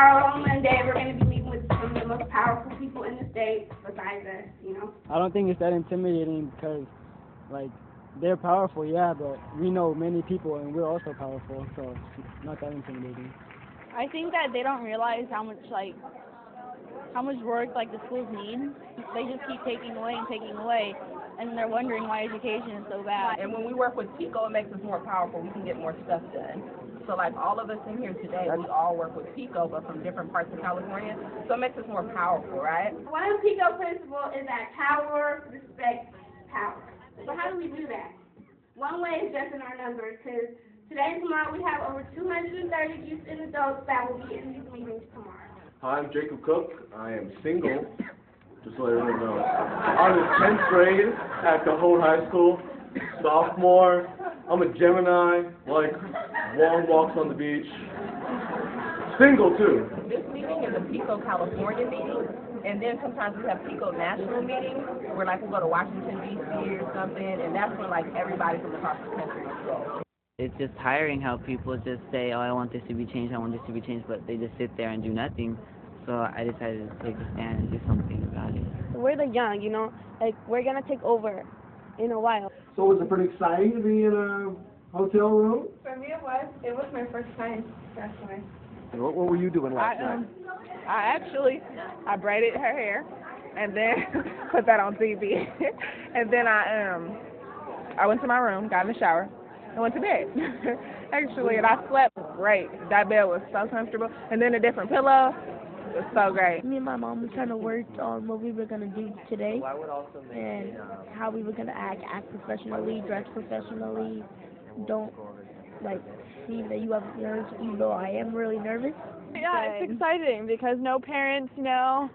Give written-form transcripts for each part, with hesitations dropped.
tomorrow on Monday we're going to be meeting with some of the most powerful people in the state besides us, you know. I don't think it's that intimidating because, like, they're powerful, yeah, but we know many people and we're also powerful, so it's not that intimidating. I think that they don't realize how much work like the schools need. They just keep taking away, and they're wondering why education is so bad. And when we work with PICO, it makes us more powerful. We can get more stuff done. So like all of us in here today, we all work with PICO, but from different parts of California. So it makes us more powerful, right? One of the PICO principles is that power respects power. So how do we do that? One way is just in our numbers, because today and tomorrow we have over 230 youth and adults that will be in these meetings tomorrow. Hi, I'm Jacob Cook. I am single, just so everyone knows. I'm in 10th grade at the Holt High School, sophomore. I'm a Gemini, like long walks on the beach. Single, too. This meeting is a PICO California meeting, and then sometimes we have PICO national meetings, where like we go to Washington, D.C. or something, and that's when like everybody from across the country goes. It's just tiring how people just say, oh, I want this to be changed, I want this to be changed, but they just sit there and do nothing. So I decided to take a stand and do something about it. We're the young, you know, like we're going to take over in a while. So was it pretty exciting to be in a hotel room? For me it was my first time, that's why. What were you doing last night? I braided her hair and then put that on TV. And then I went to my room, got in the shower, and went to bed. Actually, and I slept great. That bed was so comfortable. And then a different pillow. It was so great. Me and my mom were trying to work on what we were going to do today and how we were going to act professionally, dress professionally. Don't, like, seem that you have nerves, even though I am really nervous. Yeah, it's exciting because no parents, you know,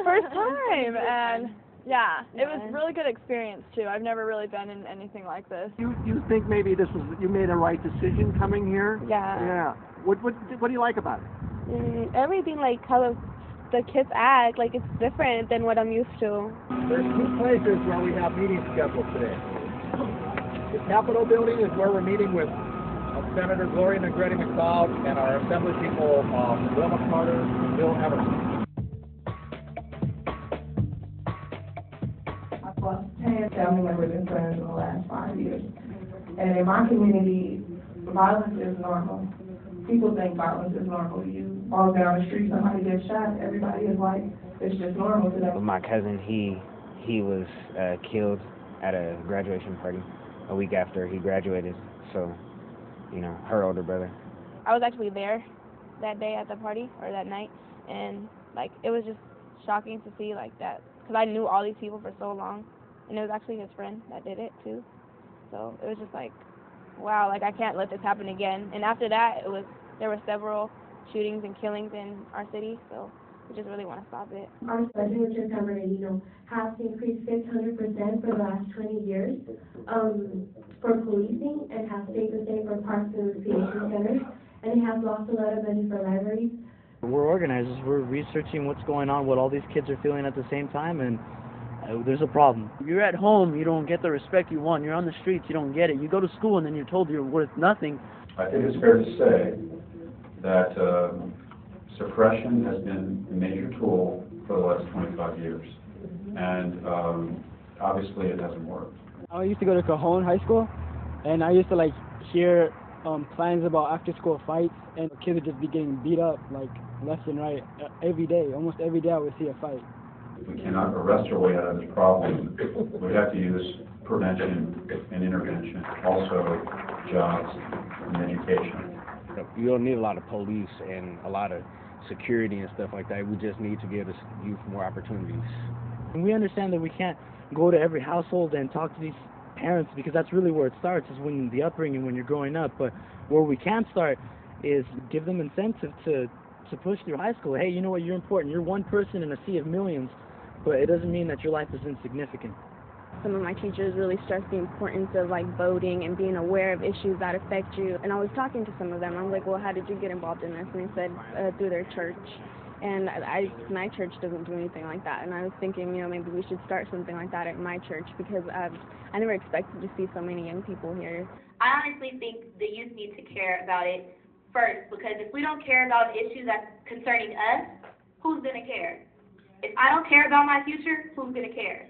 first time, and yeah, it was a really good experience too. I've never really been in anything like this. You think maybe you made a right decision coming here? Yeah. Yeah. What do you like about it? Everything, like how the kids act, like it's different than what I'm used to. There's two places where we have meetings scheduled today. The Capitol building is where we're meeting with Senator Gloria Negrete-McLeod and our Assembly people, Wilma Carter and Bill Emerson. I've lost 10 family members and friends in the last 5 years. And in my community, violence is normal. People think violence is normal. You walk down the street, somebody gets shot, everybody is like, it's just normal to them. My cousin, he was killed at a graduation party a week after he graduated, so, you know, her older brother. I was actually there that day at the party, or that night, and, like, it was just shocking to see, like, that, because I knew all these people for so long, and it was actually his friend that did it, too. So it was just like, wow, like, I can't let this happen again. And after that, there were several shootings and killings in our city, so we just really want to stop it. Our budget coverage, has increased 600% for the last 20 years for policing, and has stayed the same for parks and recreation centers, and it has lost a lot of money for libraries. We're organizers. We're researching what's going on, what all these kids are feeling at the same time, and there's a problem. You're at home, you don't get the respect you want. You're on the streets, you don't get it. You go to school and then you're told you're worth nothing. I think it's fair to say that suppression has been a major tool for the last 25 years. And obviously it hasn't worked. I used to go to Cajon High School, and I used to hear plans about after-school fights, and kids would just be getting beat up left and right every day. Almost every day I would see a fight. If we cannot arrest our way out of this problem, we have to use prevention and intervention, also jobs and education. You don't need a lot of police and a lot of security and stuff like that. We just need to give this youth more opportunities. And we understand that we can't go to every household and talk to these parents, because that's really where it starts, is when the upbringing, when you're growing up. But where we can start is give them incentive to push through high school. Hey, you know what, you're important. You're one person in a sea of millions, but it doesn't mean that your life is insignificant. Some of my teachers really stress the importance of voting and being aware of issues that affect you. And I was talking to some of them. I was like, well, how did you get involved in this? And they said through their church. And my church doesn't do anything like that. And I was thinking, maybe we should start something like that at my church, because I never expected to see so many young people here. I honestly think the youth need to care about it first, because if we don't care about the issues that's concerning us, who's going to care? If I don't care about my future, who's going to care?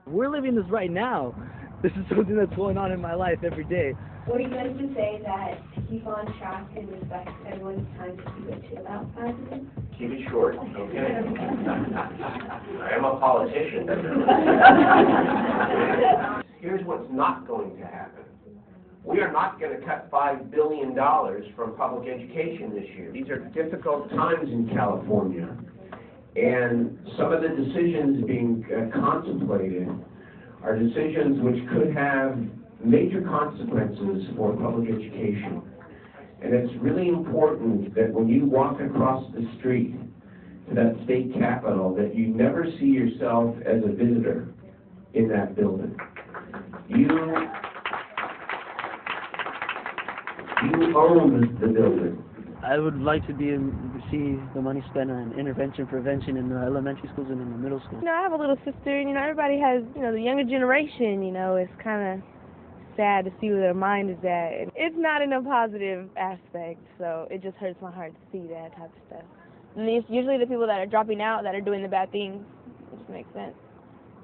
We're living this right now. This is something that's going on in my life every day. Were you going to say that to keep on track and respect everyone's time to keep it to about 5 minutes? Keep it short, okay? I am a politician. Here's what's not going to happen. We are not going to cut $5 billion from public education this year. These are difficult times in California. And some of the decisions being contemplated are decisions which could have major consequences for public education. And it's really important that when you walk across the street to that state capitol, that you never see yourself as a visitor in that building. You own the building. I would like to see the money spent on intervention, prevention in the elementary schools and in the middle schools. I have a little sister, and, everybody has, the younger generation, it's kind of sad to see where their mind is at. And it's not in a positive aspect, so it just hurts my heart to see that type of stuff. And it's usually the people that are dropping out that are doing the bad things. It just makes sense.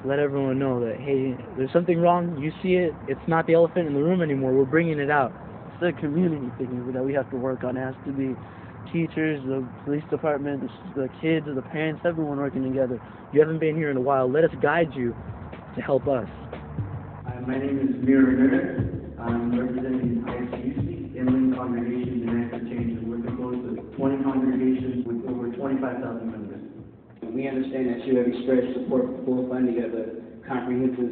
Let everyone know that, hey, there's something wrong, you see it, it's not the elephant in the room anymore, we're bringing it out. It's a community thing that we have to work on. It has to be teachers, the police department, the kids, the parents, everyone working together. You haven't been here in a while, let us guide you to help us. My name is Mir Rivera. I'm representing ICUC, Inland Congregations and Active Change. We're composed of 20 congregations with over 25,000 members. We understand that you have expressed support for full funding of the comprehensive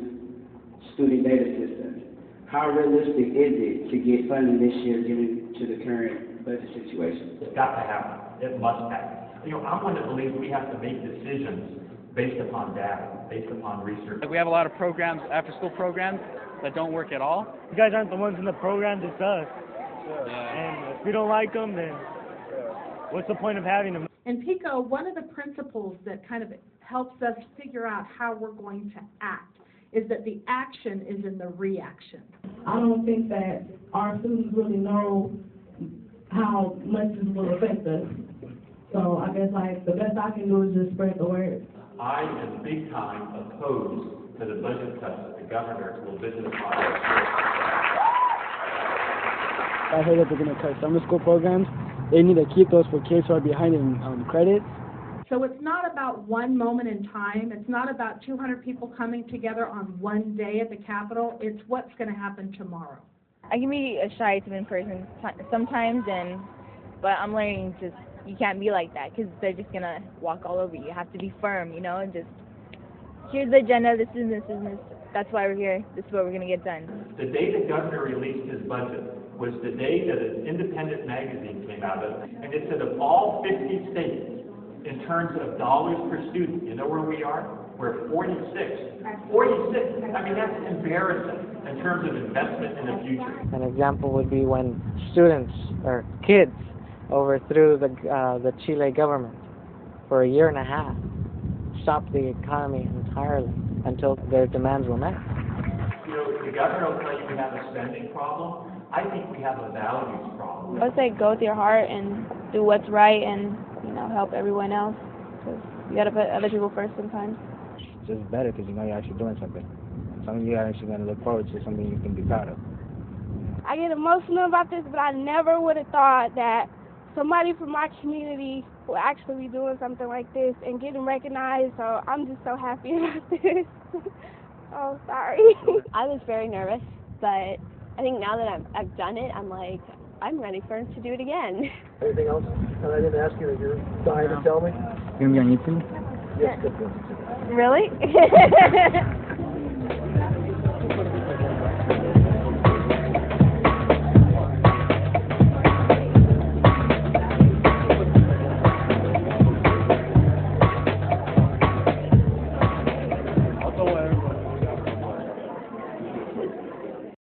student data system. How realistic is it to get funding this year given to the current budget situation? It's got to happen. It must happen. I'm one that believes we have to make decisions based upon data, based upon research. We have a lot of programs, after-school programs, that don't work at all. You guys aren't the ones in the programs, it's us. Yeah. And if we don't like them, then what's the point of having them? In PICO, one of the principles that kind of helps us figure out how we're going to act is that the action is in the reaction. I don't think that our students really know how much this will affect us. So I guess the best I can do is just spread the word. I am big time opposed to the budget cuts that the governor will visit upon. I heard that they're going to cut summer school programs. They need to keep those for kids who are behind in credit. So it's not about one moment in time. It's not about 200 people coming together on one day at the Capitol. It's what's going to happen tomorrow. I can be a shy timid person sometimes, but I'm learning you can't be like that because they're just going to walk all over you. You have to be firm, and just, here's the agenda, this is this. That's why we're here. This is what we're going to get done. The day the governor released his budget was the day that an independent magazine came out of, and it said of all 50 states, in terms of dollars per student, you know where we are? We're 46. 46. I mean, that's embarrassing in terms of investment in the future. An example would be when students or kids overthrew the Chile government for a year and a half, stopped the economy entirely until their demands were met. The governor will tell you we have a spending problem. I think we have a values problem. I would say go with your heart and do what's right and help everyone else, because you got to put other people first sometimes. It's just better because you're actually doing something. Something you're actually going to look forward to, something you can be proud of. I get emotional about this, but I never would have thought that somebody from my community will actually be doing something like this and getting recognized, so I'm just so happy about this. Oh, sorry. I was very nervous, but I think now that I've done it, I'm ready to do it again. Anything else I didn't ask you that you're dying to tell me? You're going to be on YouTube? Yes, good. Really?